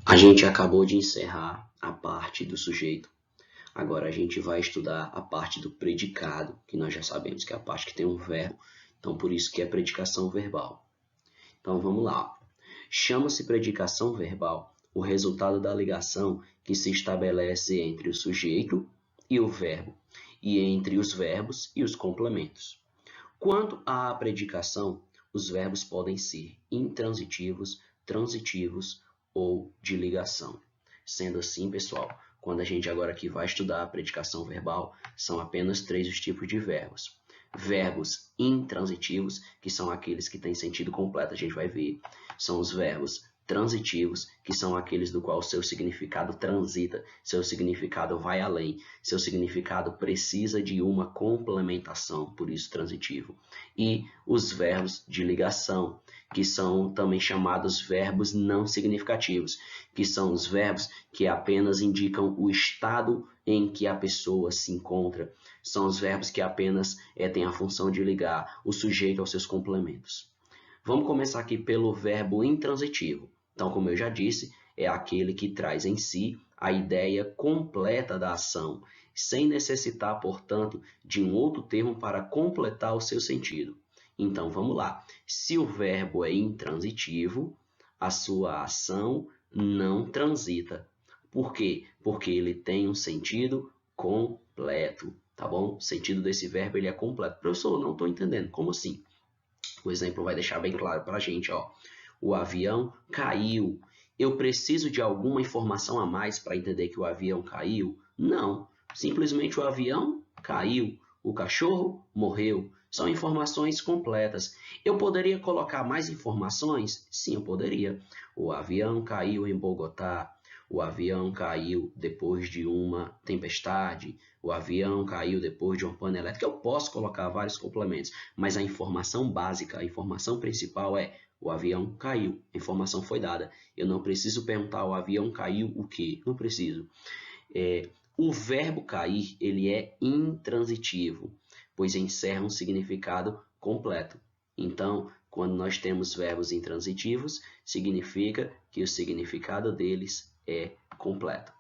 A gente acabou de encerrar a parte do sujeito. Agora a gente vai estudar a parte do predicado, que nós já sabemos que é a parte que tem um verbo. Então, por isso que é predicação verbal. Então, vamos lá. Chama-se predicação verbal o resultado da ligação que se estabelece entre o sujeito e o verbo, e entre os verbos e os complementos. Quanto à predicação, os verbos podem ser intransitivos, transitivos ou de ligação. Sendo assim, pessoal, quando a gente agora aqui vai estudar a predicação verbal, são apenas 3 os tipos de verbos. Verbos intransitivos, que são aqueles que têm sentido completo, a gente vai ver. São os verbos transitivos, que são aqueles do qual seu significado transita, seu significado vai além, seu significado precisa de uma complementação, por isso transitivo. E os verbos de ligação, que são também chamados verbos não significativos, que são os verbos que apenas indicam o estado em que a pessoa se encontra. São os verbos que apenas têm a função de ligar o sujeito aos seus complementos. Vamos começar aqui pelo verbo intransitivo. Então, como eu já disse, é aquele que traz em si a ideia completa da ação, sem necessitar, portanto, de um outro termo para completar o seu sentido. Então, vamos lá. Se o verbo é intransitivo, a sua ação não transita. Por quê? Porque ele tem um sentido completo, tá bom? O sentido desse verbo ele é completo. Professor, não estou entendendo. Como assim? O exemplo vai deixar bem claro para a gente, ó. O avião caiu. Eu preciso de alguma informação a mais para entender que o avião caiu? Não. Simplesmente o avião caiu. O cachorro morreu. São informações completas. Eu poderia colocar mais informações? Sim, eu poderia. O avião caiu em Bogotá. O avião caiu depois de uma tempestade. O avião caiu depois de uma pane elétrica. Eu posso colocar vários complementos, mas a informação básica, a informação principal é o avião caiu, a informação foi dada. Eu não preciso perguntar o avião caiu o quê? Não preciso. O verbo cair, ele é intransitivo, pois encerra um significado completo. Então, quando nós temos verbos intransitivos, significa que o significado deles é completo.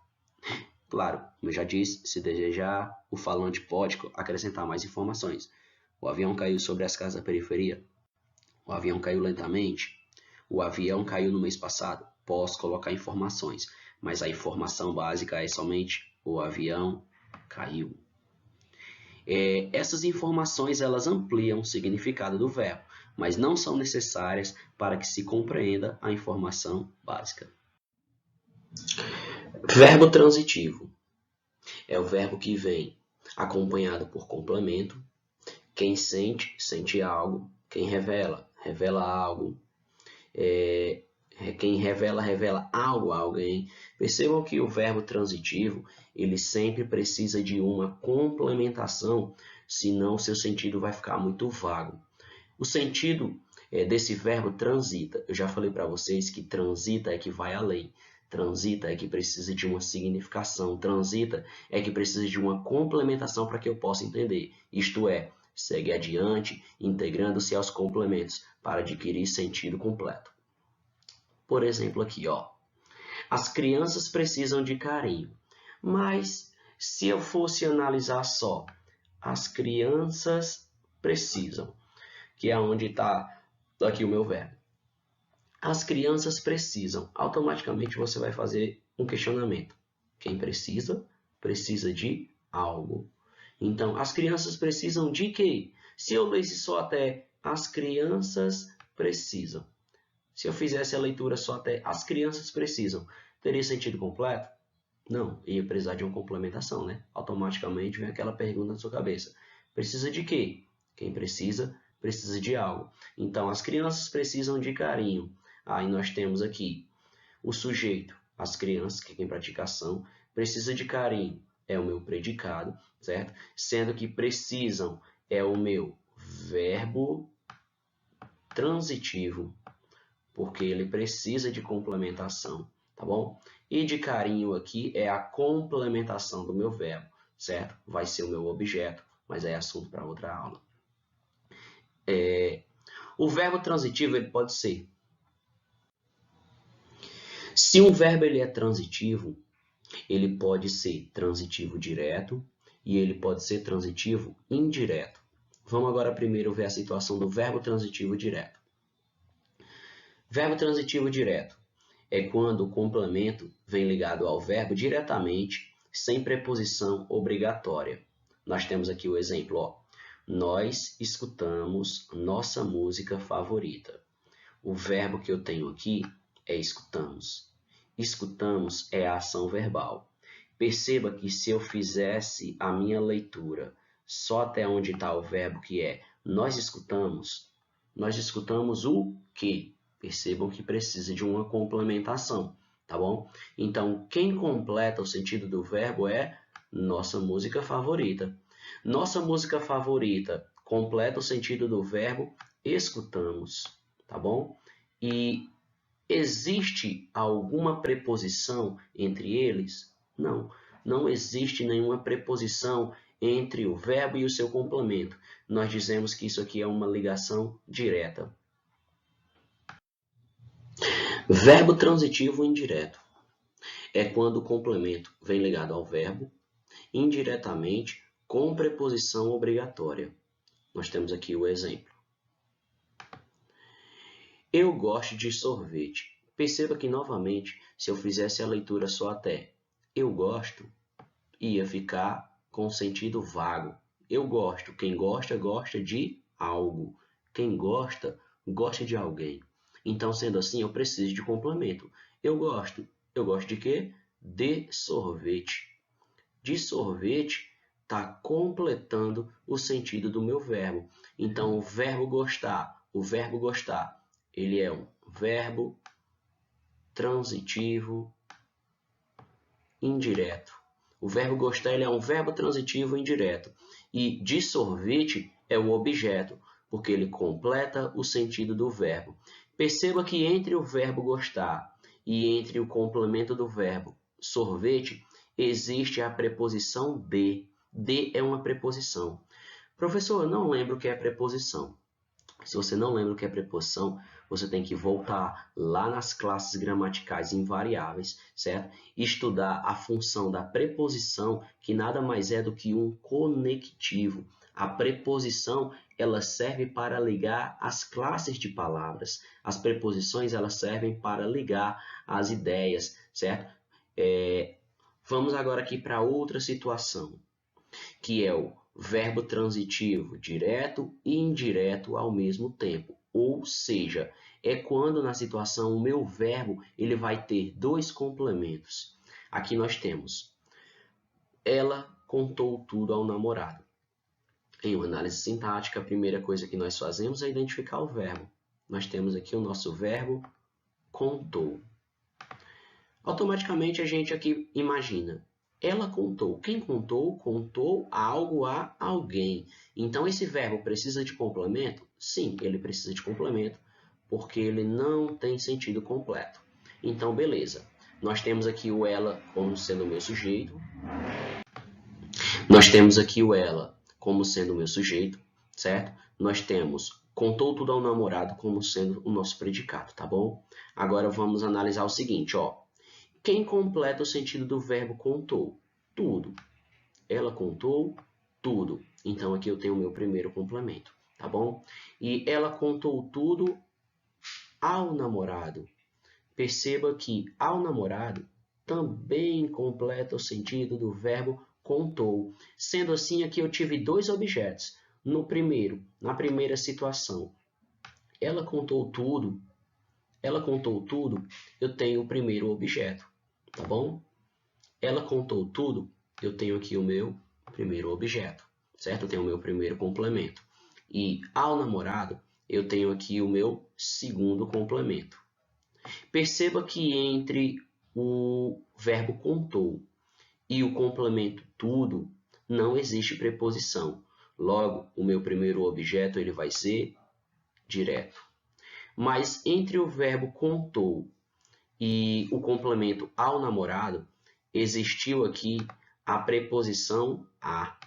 Claro, como eu já disse, se desejar, o falante pode acrescentar mais informações. O avião caiu sobre as casas da periferia. O avião caiu lentamente. O avião caiu no mês passado. Posso colocar informações, mas a informação básica é somente o avião caiu. Essas informações elas ampliam o significado do verbo, mas não são necessárias para que se compreenda a informação básica. Verbo transitivo é o verbo que vem acompanhado por complemento. Quem sente, sente algo. Quem revela, revela algo. Quem revela, revela algo a alguém. Percebam que o verbo transitivo, ele sempre precisa de uma complementação, senão o seu sentido vai ficar muito vago. O sentido desse verbo transita, eu já falei para vocês que transita é que vai além. Transita é que precisa de uma significação. Transita é que precisa de uma complementação para que eu possa entender. Isto é, segue adiante, integrando-se aos complementos para adquirir sentido completo. Por exemplo, aqui, ó. As crianças precisam de carinho. Mas se eu fosse analisar só, as crianças precisam, que é onde está aqui o meu verbo. As crianças precisam. Automaticamente você vai fazer um questionamento. Quem precisa, precisa de algo. Então, as crianças precisam de quê? Se eu lesse só até as crianças precisam. Se eu fizesse a leitura só até as crianças precisam, teria sentido completo? Não, ia precisar de uma complementação, né? Automaticamente vem aquela pergunta na sua cabeça. Precisa de quê? Quem precisa, precisa de algo. Então, as crianças precisam de carinho. Aí nós temos aqui o sujeito, as crianças, que quem pratica ação, precisa de carinho, é o meu predicado, certo? Sendo que precisam é o meu verbo transitivo, porque ele precisa de complementação, tá bom? E de carinho aqui é a complementação do meu verbo, certo? Vai ser o meu objeto, mas é assunto para outra aula. O verbo transitivo ele pode ser Se um verbo ele é transitivo, ele pode ser transitivo direto e ele pode ser transitivo indireto. Vamos agora primeiro ver a situação do verbo transitivo direto. Verbo transitivo direto é quando o complemento vem ligado ao verbo diretamente, sem preposição obrigatória. Nós temos aqui o exemplo, ó. Nós escutamos nossa música favorita. O verbo que eu tenho aqui é escutamos. Escutamos é a ação verbal. Perceba que se eu fizesse a minha leitura só até onde está o verbo que é nós escutamos o quê? Percebam que precisa de uma complementação, tá bom? Então, quem completa o sentido do verbo é nossa música favorita. Nossa música favorita completa o sentido do verbo escutamos, tá bom? E existe alguma preposição entre eles? Não, não existe nenhuma preposição entre o verbo e o seu complemento. Nós dizemos que isso aqui é uma ligação direta. Verbo transitivo indireto é quando o complemento vem ligado ao verbo indiretamente com preposição obrigatória. Nós temos aqui o exemplo. Eu gosto de sorvete. Perceba que, novamente, se eu fizesse a leitura só até eu gosto, ia ficar com sentido vago. Eu gosto. Quem gosta, gosta de algo. Quem gosta, gosta de alguém. Então, sendo assim, eu preciso de complemento. Eu gosto. Eu gosto de quê? De sorvete. De sorvete está completando o sentido do meu verbo. Então, o verbo gostar, ele é um verbo transitivo indireto. O verbo gostar ele é um verbo transitivo indireto. E de sorvete é o objeto, porque ele completa o sentido do verbo. Perceba que entre o verbo gostar e entre o complemento do verbo sorvete, existe a preposição de. De é uma preposição. Professor, eu não lembro o que é preposição. Se você não lembra o que é preposição, você tem que voltar lá nas classes gramaticais invariáveis, certo? E estudar a função da preposição, que nada mais é do que um conectivo. A preposição, ela serve para ligar as classes de palavras. As preposições, elas servem para ligar as ideias, certo? Vamos agora aqui para outra situação, que é o verbo transitivo direto e indireto ao mesmo tempo. Ou seja, é quando na situação o meu verbo ele vai ter dois complementos. Aqui nós temos, ela contou tudo ao namorado. Em uma análise sintática, a primeira coisa que nós fazemos é identificar o verbo. Nós temos aqui o nosso verbo contou. Automaticamente a gente aqui imagina, ela contou. Quem contou? Contou algo a alguém. Então, esse verbo precisa de complemento? Sim, ele precisa de complemento, porque ele não tem sentido completo. Então, beleza. Nós temos aqui o ela como sendo o meu sujeito. Nós temos aqui o ela como sendo o meu sujeito, certo? Nós temos contou tudo ao namorado como sendo o nosso predicado, tá bom? Agora vamos analisar o seguinte, ó. Quem completa o sentido do verbo contou? Tudo. Ela contou tudo. Então, aqui eu tenho o meu primeiro complemento, tá bom? E ela contou tudo ao namorado. Perceba que ao namorado também completa o sentido do verbo contou. Sendo assim, aqui eu tive dois objetos. Na primeira situação, ela contou tudo, eu tenho o primeiro objeto, tá bom? Ela contou tudo, eu tenho aqui o meu primeiro objeto, certo? Eu tenho o meu primeiro complemento. E ao namorado, eu tenho aqui o meu segundo complemento. Perceba que entre o verbo contou e o complemento tudo, não existe preposição. Logo, o meu primeiro objeto ele vai ser direto. Mas entre o verbo contou e o complemento ao namorado, existiu aqui a preposição a.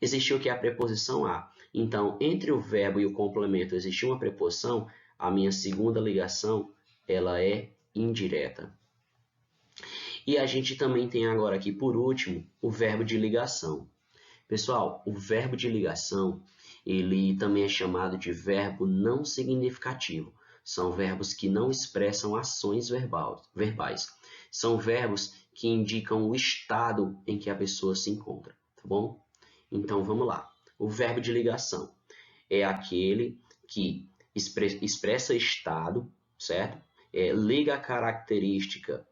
Existiu aqui a preposição a. Então, entre o verbo e o complemento existiu uma preposição, a minha segunda ligação ela é indireta. E a gente também tem agora aqui, por último, o verbo de ligação. Pessoal, o verbo de ligação, ele também é chamado de verbo não significativo. São verbos que não expressam ações verbais. São verbos que indicam o estado em que a pessoa se encontra, tá bom? Então, vamos lá. O verbo de ligação é aquele que expressa estado, certo? Liga característica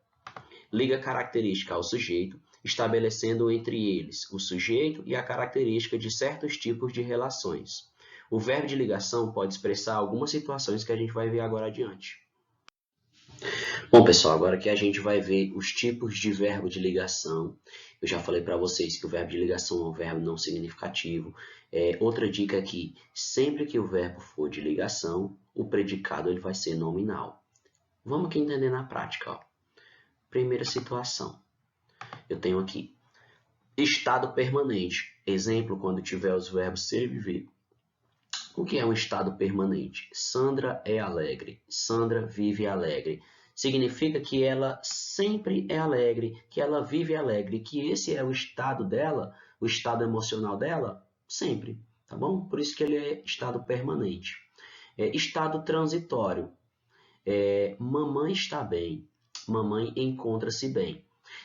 ao sujeito, estabelecendo entre eles o sujeito e a característica de certos tipos de relações. O verbo de ligação pode expressar algumas situações que a gente vai ver agora adiante. Bom, pessoal, agora que a gente vai ver os tipos de verbo de ligação, eu já falei para vocês que o verbo de ligação é um verbo não significativo. Outra dica aqui, sempre que o verbo for de ligação, o predicado ele vai ser nominal. Vamos aqui entender na prática. Ó. Primeira situação, eu tenho aqui estado permanente. Exemplo, quando tiver os verbos ser e viver. O que é um estado permanente? Sandra é alegre. Sandra vive alegre. Significa que ela sempre é alegre, que ela vive alegre, que esse é o estado dela, o estado emocional dela, sempre, tá bom? Por isso que ele é estado permanente. Estado transitório. Mamãe está bem. Mamãe encontra-se bem.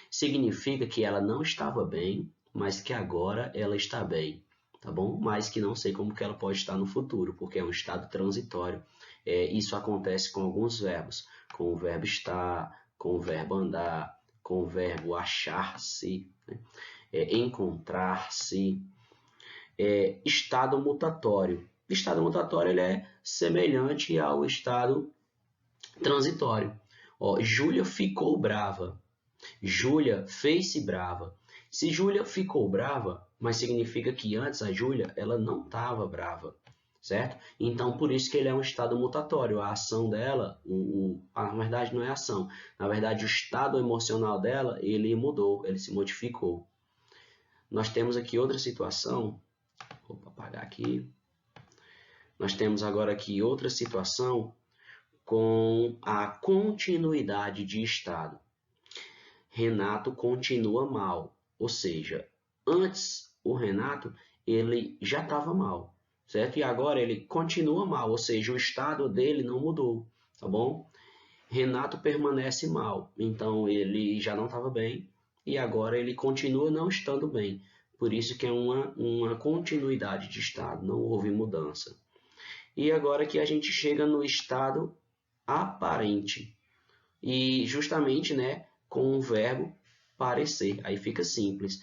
Significa que ela não estava bem, mas que agora ela está bem, tá bom? Mas que não sei como que ela pode estar no futuro, porque é um estado transitório. Isso acontece com alguns verbos, com o verbo estar, com o verbo andar, com o verbo achar-se, né? Encontrar-se. Estado mutatório. Estado mutatório ele é semelhante ao estado transitório. Júlia ficou brava. Júlia fez-se brava. Se Júlia ficou brava, mas significa que antes a Júlia ela não estava brava, certo? Então, por isso que ele é um estado mutatório. A ação dela, na verdade, não é ação. Na verdade, o estado emocional dela, ele mudou, ele se modificou. Nós temos aqui outra situação. Vou apagar aqui. Nós temos agora aqui outra situação com a continuidade de estado. Renato continua mal, ou seja, antes o Renato ele já estava mal, certo? E agora ele continua mal, ou seja, o estado dele não mudou, tá bom? Renato permanece mal, então ele já não estava bem e agora ele continua não estando bem. Por isso que é uma continuidade de estado, não houve mudança. E agora que a gente chega no estado aparente e justamente, né, com o verbo parecer. Aí fica simples.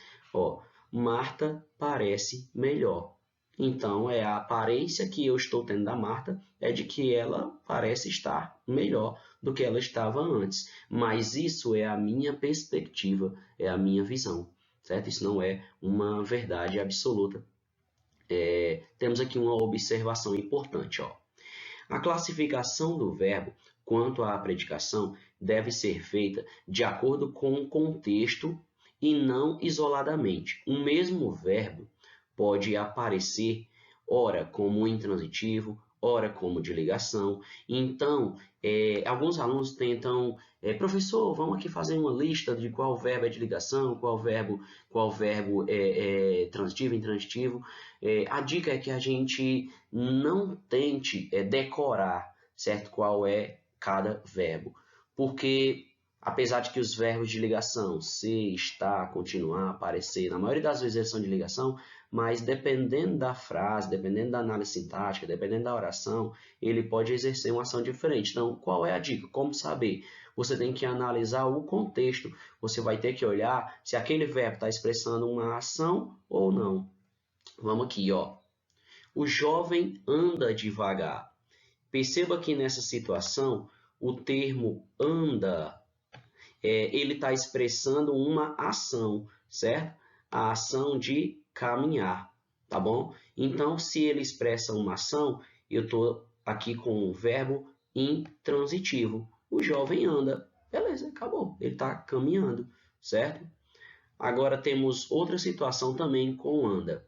Marta parece melhor. Então, a aparência que eu estou tendo da Marta é de que ela parece estar melhor do que ela estava antes. Mas isso é a minha perspectiva, é a minha visão, certo? Isso não é uma verdade absoluta. Temos aqui uma observação importante. A classificação do verbo quanto à predicação deve ser feita de acordo com o contexto e não isoladamente. O mesmo verbo pode aparecer ora como intransitivo, ora como de ligação. Então, alguns alunos tentam, professor, vamos aqui fazer uma lista de qual verbo é de ligação, qual verbo é transitivo, intransitivo. A dica é que a gente não tente decorar, certo, qual é cada verbo, porque apesar de que os verbos de ligação, ser, estar, continuar, aparecer, na maioria das vezes eles são de ligação, mas dependendo da frase, dependendo da análise sintática, dependendo da oração, ele pode exercer uma ação diferente. Então, qual é a dica? Como saber? Você tem que analisar o contexto. Você vai ter que olhar se aquele verbo está expressando uma ação ou não. Vamos aqui, ó. O jovem anda devagar. Perceba que nessa situação, o termo anda, ele está expressando uma ação, certo? A ação de caminhar, tá bom? Então, se ele expressa uma ação, eu estou aqui com o verbo intransitivo. O jovem anda. Beleza, acabou. Ele está caminhando, certo? Agora temos outra situação também com anda.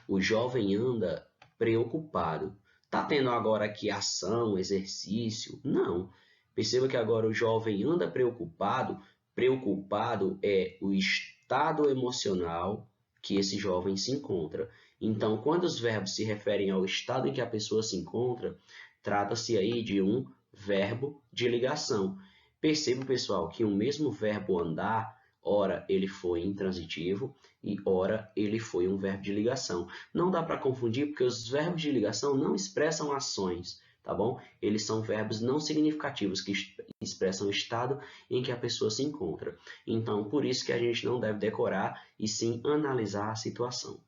O jovem anda preocupado. Está tendo agora aqui ação, exercício? Não. Perceba que agora o jovem anda preocupado. Preocupado é o estado emocional que esse jovem se encontra. Então, quando os verbos se referem ao estado em que a pessoa se encontra, trata-se aí de um verbo de ligação. Perceba, pessoal, que o mesmo verbo andar, ora ele foi intransitivo e ora ele foi um verbo de ligação. Não dá para confundir porque os verbos de ligação não expressam ações, tá bom? Eles são verbos não significativos que expressam o estado em que a pessoa se encontra. Então, por isso que a gente não deve decorar e sim analisar a situação.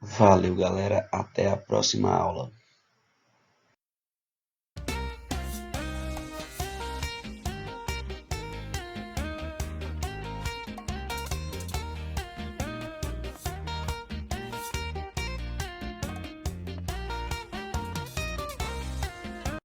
Valeu, galera. Até a próxima aula.